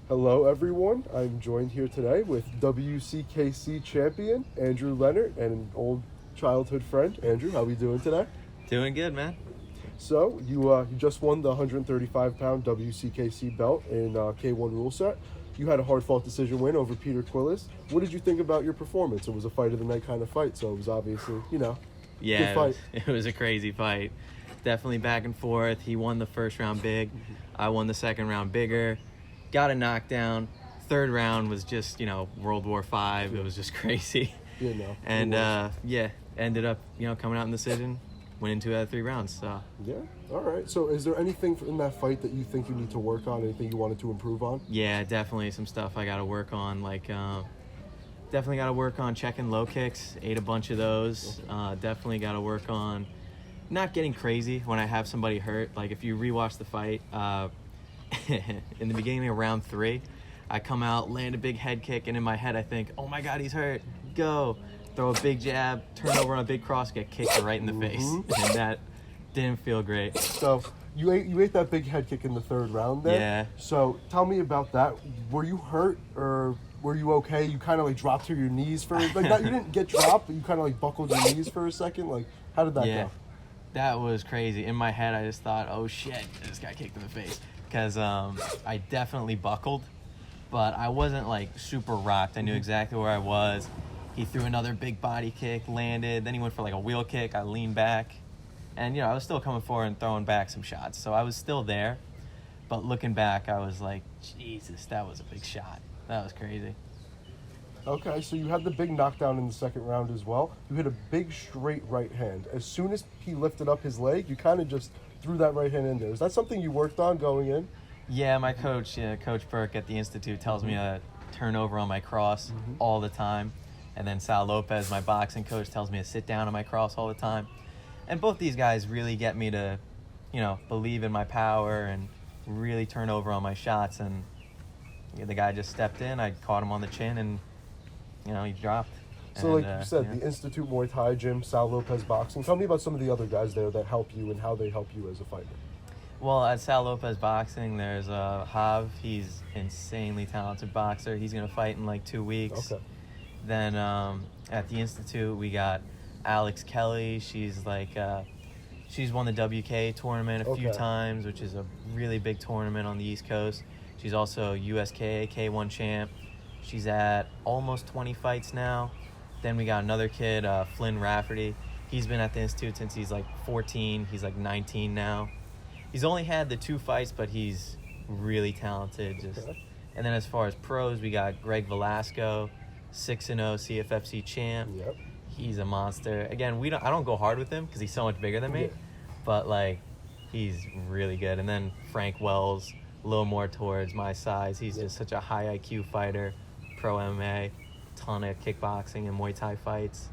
Hello, everyone. I'm joined here today with WCKC champion Andrew Lennert and an old childhood friend. Andrew, how are we doing today? Doing good, man. So, you just won the 135-pound WCKC belt in K1 rule set. You had a hard-fought decision win over Peter Quillis. What did you think about your performance? It was a fight-of-the-night kind of fight, so it was obviously, good Yeah, fight. it was a crazy fight. Definitely back and forth. He won the first round big. I won the second round bigger. Got a knockdown. Third round was just, World War V. It was just crazy. And, ended up, coming out in decision, winning 2 out of 3 rounds. So. Yeah, all right. So is there anything in that fight that you think you need to work on, anything you wanted to improve on? Yeah, definitely some stuff I got to work on. Definitely got to work on checking low kicks. Ate a bunch of those. Definitely got to work on not getting crazy when I have somebody hurt. Like if you rewatch the fight, in the beginning of round 3, I come out, land a big head kick, and in my head I think, oh my God, he's hurt. Go. Throw a big jab, turn over on a big cross, get kicked right in the face. And that didn't feel great. So you ate that big head kick in the third round there. Yeah. So tell me about that. Were you hurt or were you okay? You kind of dropped to your knees for that. You didn't get dropped, but you kind of buckled your knees for a second. How did that go? That was crazy. In my head, I just thought, oh shit, I just got kicked in the face. Because I definitely buckled, but I wasn't super rocked. I knew exactly where I was. He threw another big body kick, landed. Then he went for a wheel kick. I leaned back. And, I was still coming forward and throwing back some shots. So I was still there. But looking back, I was like, Jesus, that was a big shot. That was crazy. Okay, so you had the big knockdown in the second round as well. You hit a big straight right hand. As soon as he lifted up his leg, you kind of just threw that right hand in there. Is that something you worked on going in? Yeah, my coach, Coach Burke at the Institute, tells me to turn over on my cross all the time. And then Sal Lopez, my boxing coach, tells me to sit down on my cross all the time. And both these guys really get me to, believe in my power and really turn over on my shots. And the guy just stepped in. I caught him on the chin and, he dropped. So you said, the Institute Muay Thai gym, Sal Lopez Boxing. Tell me about some of the other guys there that help you and how they help you as a fighter. Well, at Sal Lopez Boxing, there's Hav. He's insanely talented boxer. He's going to fight in 2 weeks. Okay. Then at the Institute, we got Alex Kelly. She's she's won the WK tournament a few times, which is a really big tournament on the East Coast. She's also USKA K1 champ. She's at almost 20 fights now. Then we got another kid, Flynn Rafferty. He's been at the Institute since he's 14. He's 19 now. He's only had the 2 fights, but he's really talented. And then as far as pros, we got Greg Velasco, 6-0 CFFC champ. Yep. He's a monster. Again, I don't go hard with him because he's so much bigger than me. But he's really good. And then Frank Wells, a little more towards my size. He's just such a high IQ fighter, pro MMA, ton of kickboxing and Muay Thai fights.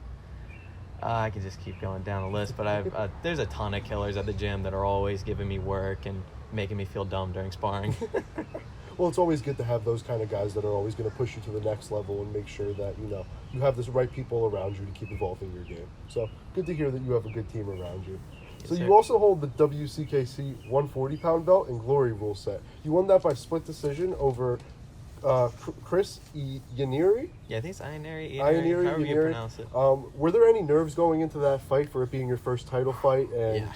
I could just keep going down the list, but there's a ton of killers at the gym that are always giving me work and making me feel dumb during sparring. Well, it's always good to have those kind of guys that are always going to push you to the next level and make sure that, you have the right people around you to keep evolving your game. So good to hear that you have a good team around you. So you also hold the WCKC 140-pound belt in Glory rule set. You won that by split decision over Chris Yaniri? Yeah, I think it's Ioneri, however you pronounce it. Were there any nerves going into that fight for it being your first title fight? And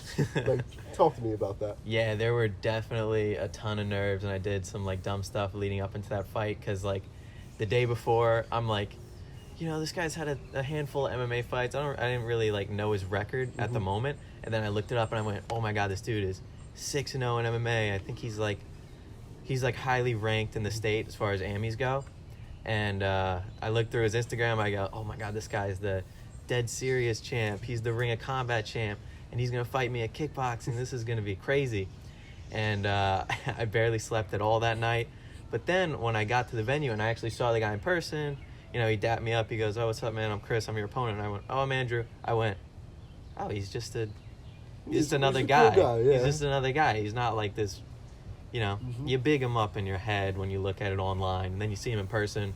talk to me about that. Yeah, there were definitely a ton of nerves, and I did some dumb stuff leading up into that fight because the day before, I'm this guy's had a handful of MMA fights. I didn't really know his record at the moment, and then I looked it up and I went, oh my God, this dude is 6-0 in MMA. I think he's highly ranked in the state as far as AMIs go. And I looked through his Instagram. I go, oh my God, this guy's the dead serious champ. He's the Ring of Combat champ. And he's going to fight me at kickboxing. This is going to be crazy. And I barely slept at all that night. But then when I got to the venue and I actually saw the guy in person, he dapped me up. He goes, oh, what's up, man? I'm Chris. I'm your opponent. And I went, oh, I'm Andrew. I went, oh, he's just another guy. Cool guy, yeah. He's just another guy. He's not like this. You big him up in your head when you look at it online, and then you see him in person,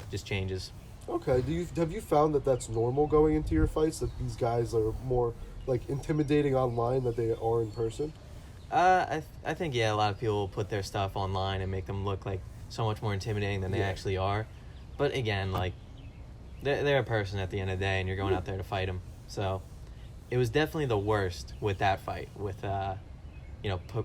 it just changes. Okay. Have you found that that's normal going into your fights, that these guys are more intimidating online than they are in person? I think, yeah, a lot of people put their stuff online and make them look like so much more intimidating than they actually are. But again, like, they're a person at the end of the day, and you're going out there to fight them. So it was definitely the worst with that fight, with,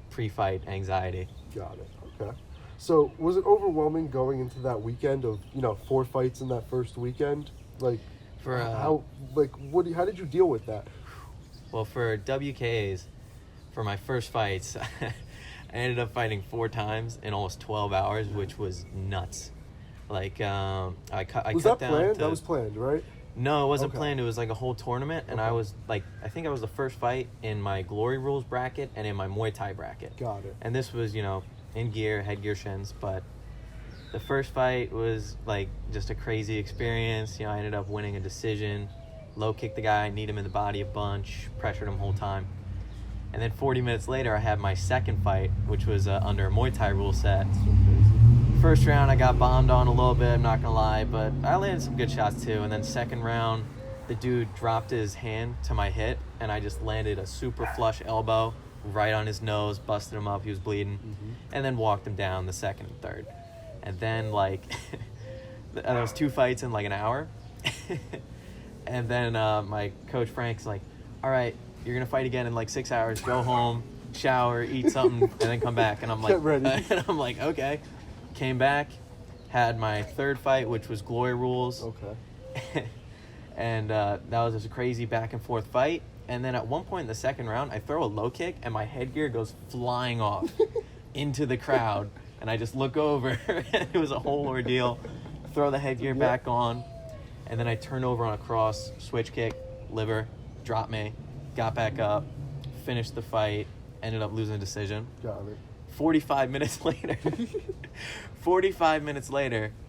pre-fight anxiety. Got it. Okay. So was it overwhelming going into that weekend of, 4 fights in that first weekend? Like, how did you deal with that? Well, for WKAs, for my first fights, I ended up fighting 4 times in almost 12 hours, which was nuts. Like, I cut down. Was that planned? That was planned, right? No, it wasn't planned. It was like a whole tournament, and I was like, I think I was the first fight in my Glory Rules bracket and in my Muay Thai bracket. Got it. And this was, in gear, headgear, shins, but the first fight was like just a crazy experience. I ended up winning a decision, low kicked the guy, kneed him in the body a bunch, pressured him whole time. And then 40 minutes later, I had my second fight, which was under a Muay Thai rule set. First round, I got bombed on a little bit, I'm not going to lie, but I landed some good shots too. And then second round, the dude dropped his hand to my hip, and I just landed a super flush elbow right on his nose, busted him up, he was bleeding, and then walked him down the second and third. And then, like, there was 2 fights in, like, an hour. And then my coach Frank's like, all right, you're going to fight again in, like, 6 hours. Go home, shower, eat something, and then come back. And I'm like, get ready. And I'm like, okay. Came back, had my third fight, which was Glory Rules. Okay. And that was just a crazy back and forth fight. And then at one point in the second round, I throw a low kick, and my headgear goes flying off into the crowd. And I just look over, and it was a whole ordeal. Throw the headgear back on, and then I turn over on a cross, switch kick, liver, drop me, got back up, finished the fight, ended up losing a decision. Got it. 45 minutes later,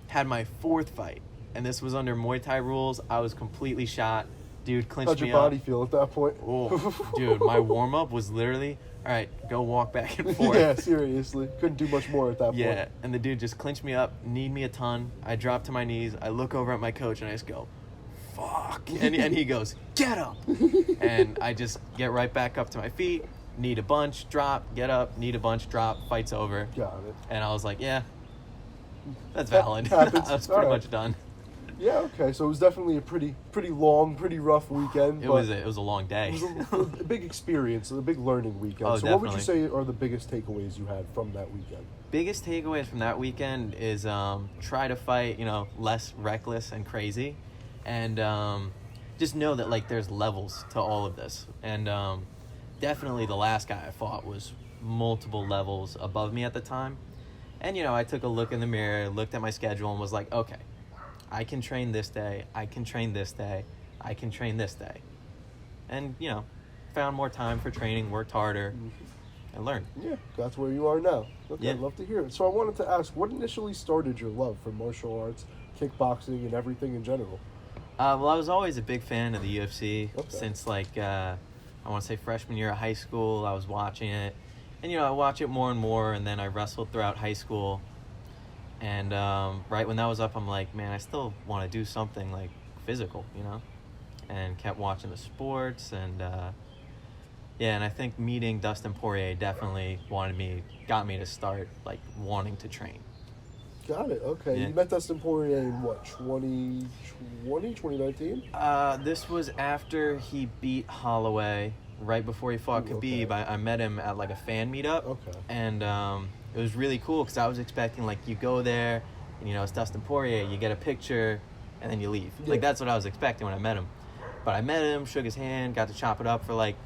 had my 4th fight. And this was under Muay Thai rules. I was completely shot. Dude clinched How'd me your up. body feel at that point? Oh, dude, my warm-up was literally, all right, go walk back and forth. Yeah, seriously. Couldn't do much more at that point. Yeah, and the dude just clinched me up, kneed me a ton. I dropped to my knees. I look over at my coach, and I just go, fuck. And he goes, get up. And I just get right back up to my feet, need a bunch, drop, get up, need a bunch, drop, fight's over. Got it. And I was like, yeah, that's valid. Happens. I was pretty much done. Yeah, okay. So it was definitely a pretty long, pretty rough weekend. It was a long day. It was a big experience, a big learning weekend. Oh, so definitely. what would you say are the biggest takeaways you had from that weekend? Biggest takeaways from that weekend is try to fight, less reckless and crazy. And just know that, like, there's levels to all of this. And definitely the last guy I fought was multiple levels above me at the time. And, I took a look in the mirror, looked at my schedule, and was like, okay, I can train this day, I can train this day, I can train this day. And, found more time for training, worked harder, and learned. Yeah, that's where you are now. Okay, Yeah. I'd love to hear it. So I wanted to ask, what initially started your love for martial arts, kickboxing, and everything in general? Well, I was always a big fan of the UFC since, like, I want to say freshman year of high school. I was watching it. And, I watch it more and more, and then I wrestled throughout high school. And right when that was up, I'm like, man, I still want to do something, like, physical, And kept watching the sports, and, and I think meeting Dustin Poirier definitely got me to start, like, wanting to train. Got it. Okay. Yeah. You met Dustin Poirier in what, 2019? This was after he beat Holloway, right before he fought Khabib. Okay. I met him at, like, a fan meetup. Okay. And it was really cool because I was expecting, like, you go there, and, it's Dustin Poirier, you get a picture, and then you leave. Yeah. Like, that's what I was expecting when I met him. But I met him, shook his hand, got to chop it up for, like,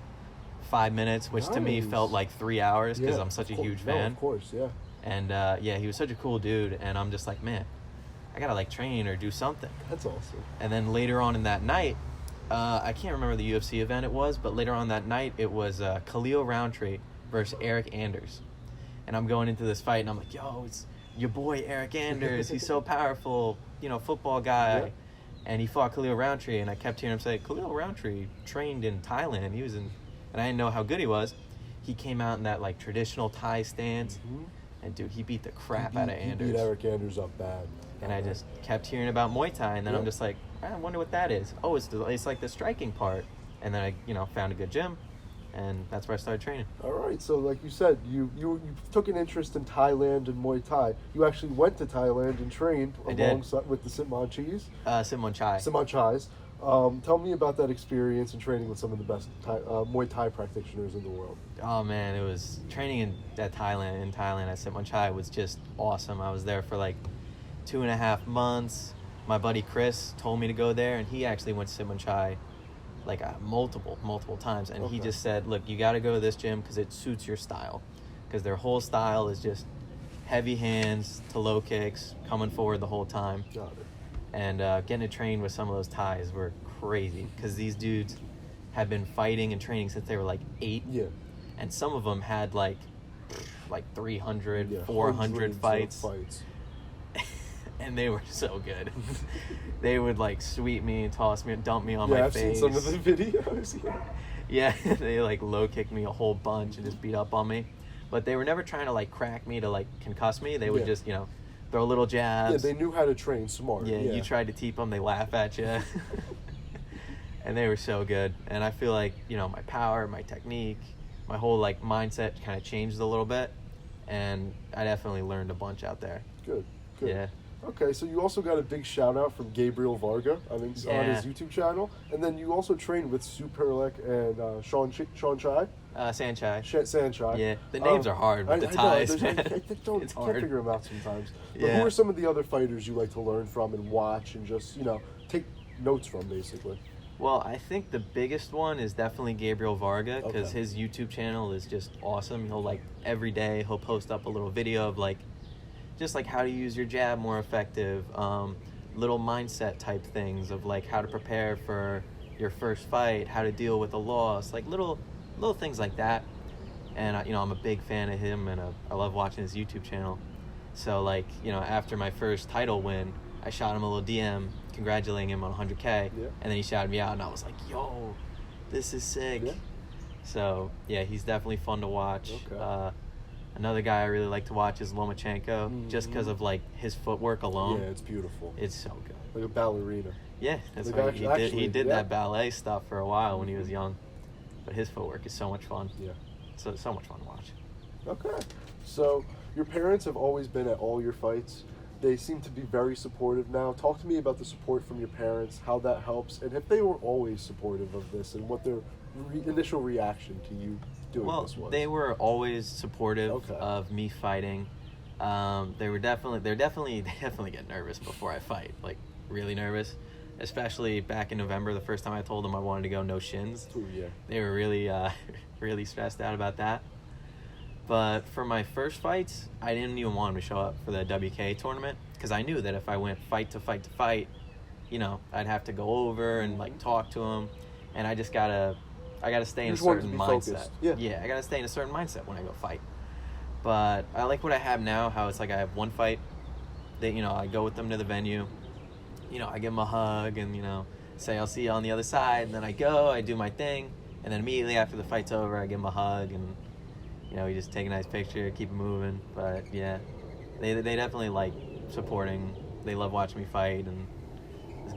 5 minutes, which to me felt like 3 hours because I'm such a huge fan. No, of course, yeah. And, he was such a cool dude, and I'm just like, man, I gotta, like, train or do something. That's awesome. And then later on in that night, I can't remember the UFC event it was, but later on that night, it was Khalil Roundtree versus Eric Anders. And I'm going into this fight, and I'm like, yo, it's your boy Eric Anders. He's so powerful, football guy. Yeah. And he fought Khalil Roundtree, and I kept hearing him say, Khalil Roundtree trained in Thailand. And I didn't know how good he was. He came out in that, like, traditional Thai stance. Mm-hmm. And, dude, he beat the crap out of Anders. He beat Eric Anders up bad. And I just kept hearing about Muay Thai, and then I'm just like, I wonder what that is. Oh, it's like the striking part. And then I, found a good gym, and that's where I started training. All right. So, like you said, you took an interest in Thailand and Muay Thai. You actually went to Thailand and trained I did. alongside with the Simon Simon Chais. Tell me about that experience and training with some of the best Muay Thai practitioners in the world. Oh man, it was training in Thailand at Simon Chai was just awesome. I was there for like 2.5 months. My buddy Chris told me to go there, and he actually went to Simon Chai like multiple times, and he just said, look, you got to go to this gym because it suits your style, because their whole style is just heavy hands to low kicks, coming forward the whole time. Got it. And getting to train with some of those Thais were crazy, because these dudes have been fighting and training since they were like 8. Yeah. And some of them had like 300, Yeah, 400 hundreds fights. of fights. And they were so good. They would like sweep me and toss me and dump me on my I've face. seen some of the videos. Yeah, they like low kicked me a whole bunch and just beat up on me. But they were never trying to like crack me to like concuss me. They would just, throw little jabs. Yeah, they knew how to train smart. Yeah, you tried to teep them, they laugh at you. And they were so good. And I feel like, my power, my technique, my whole like mindset kind of changed a little bit. And I definitely learned a bunch out there. Good. Yeah. Okay, so you also got a big shout out from Gabriel Varga, I think, on his YouTube channel, and then you also trained with Sue Perlek and Sean Chai. Sanchai. Sanchai. Yeah, the names are hard with the Thais. I Man. can't figure them out sometimes. But Yeah. who are some of the other fighters you like to learn from and watch and just take notes from, basically? Well, I think the biggest one is definitely Gabriel Varga, because Okay. his YouTube channel is just awesome. He'll every day he'll post up a little video of just like how to use your jab more effective, little mindset type things of like how to prepare for your first fight, how to deal with a loss, like little things like that. And I'm a big fan of him, and I love watching his YouTube channel. So after my first title win, I shot him a little DM congratulating him on 100K, Yeah. and then he shouted me out, and I was like, yo, this is sick. Yeah. So yeah, he's definitely fun to watch. Okay. Another guy I really like to watch is Lomachenko, just because of his footwork alone. Yeah, it's beautiful. It's so good. Like a ballerina. Yeah, that's Like right. actually, He did yeah. that ballet stuff for a while when he was young, but his footwork is so much fun. Yeah. So much fun to watch. Okay. So your parents have always been at all your fights. They seem to be very supportive now. Talk to me about the support from your parents, how that helps, and if they were always supportive of this, and what their initial reaction to you doing this was. They were always supportive Okay. of me fighting. They definitely get nervous before I fight, like really nervous. Especially back in November, the first time I told them I wanted to go no shins. Ooh, yeah. They were really, really stressed out about that. But for my first fights, I didn't even want them to show up for the WK tournament, because I knew that if I went fight to fight, I'd have to go over and talk to them, and I gotta stay in a just wanted to certain be mindset. focused. Yeah. I gotta stay in a certain mindset when I go fight. But I like what I have now, how it's like I have one fight that, I go with them to the venue, I give them a hug and, say I'll see you on the other side, and then I go, I do my thing, and then immediately after the fight's over, I give them a hug, and, we just take a nice picture, keep it moving. But yeah, they definitely like supporting. They love watching me fight, and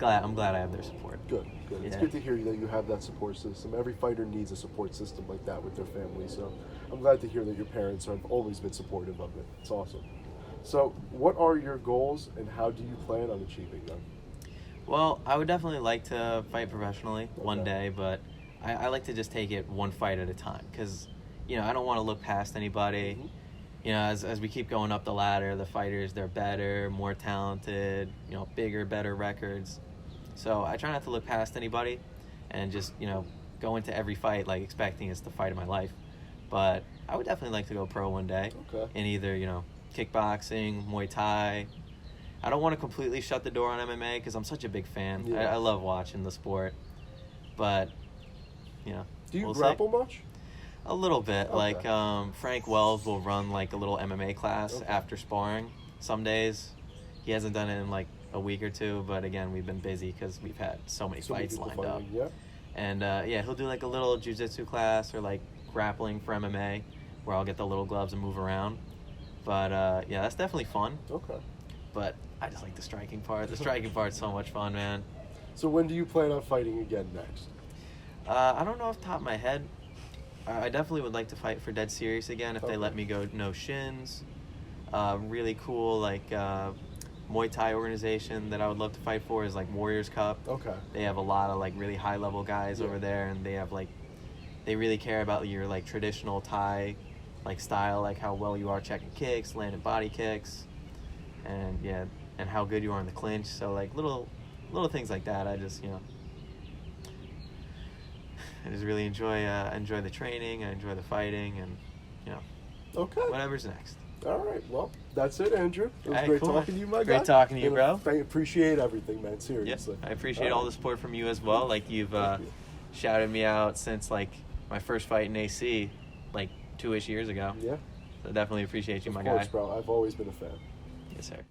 I'm glad I have their support. Good. It's Yeah. good to hear that you have that support system. Every fighter needs a support system like that with their family. So I'm glad to hear that your parents have always been supportive of it. It's awesome. So what are your goals, and how do you plan on achieving them? Well, I would definitely like to fight professionally one Okay. day, but I like to just take it one fight at a time, because, I don't want to look past anybody. Mm-hmm. As we keep going up the ladder, the fighters, they're better, more talented, bigger, better records. So I try not to look past anybody and just, go into every fight expecting it's the fight of my life. But I would definitely like to go pro one day Okay. in either, kickboxing, Muay Thai. I don't want to completely shut the door on MMA, because I'm such a big fan. Yeah. I love watching the sport. But, Do you we'll see. grapple much? A little bit. Okay. Frank Wells will run a little MMA class Okay. after sparring some days. He hasn't done it in a week or two, but again, we've been busy because we've had so many So many fights people lined up. fighting, yeah. And he'll do a little jiu-jitsu class or grappling for MMA, where I'll get the little gloves and move around. But that's definitely fun. Okay. But I just like the striking part. The striking part's so much fun, man. So when do you plan on fighting again next? I don't know off the top of my head. I definitely would like to fight for Dead Serious again if they Okay. let me go no shins. Really cool Muay Thai organization that I would love to fight for is like Warriors Cup. Okay. They have a lot of like really high level guys Yeah. over there, and they have like they really care about your like traditional Thai like style, like how well you are checking kicks, landing body kicks, and and how good you are in the clinch. So like little things like that. I just really enjoy the training. I enjoy the fighting, and Okay. whatever's next. All right. Well, that's it, Andrew. It was Hey, great cool. talking to you, my guy. Great talking to you, And bro. I appreciate everything, man. Yep. Seriously. I appreciate All all right. the support from you as well. Like you've Thank you. shouted me out since like my first fight in AC, like 2-ish years ago. Yeah. So definitely appreciate you, Of my course, guy. bro. I've always been a fan. Yes, sir.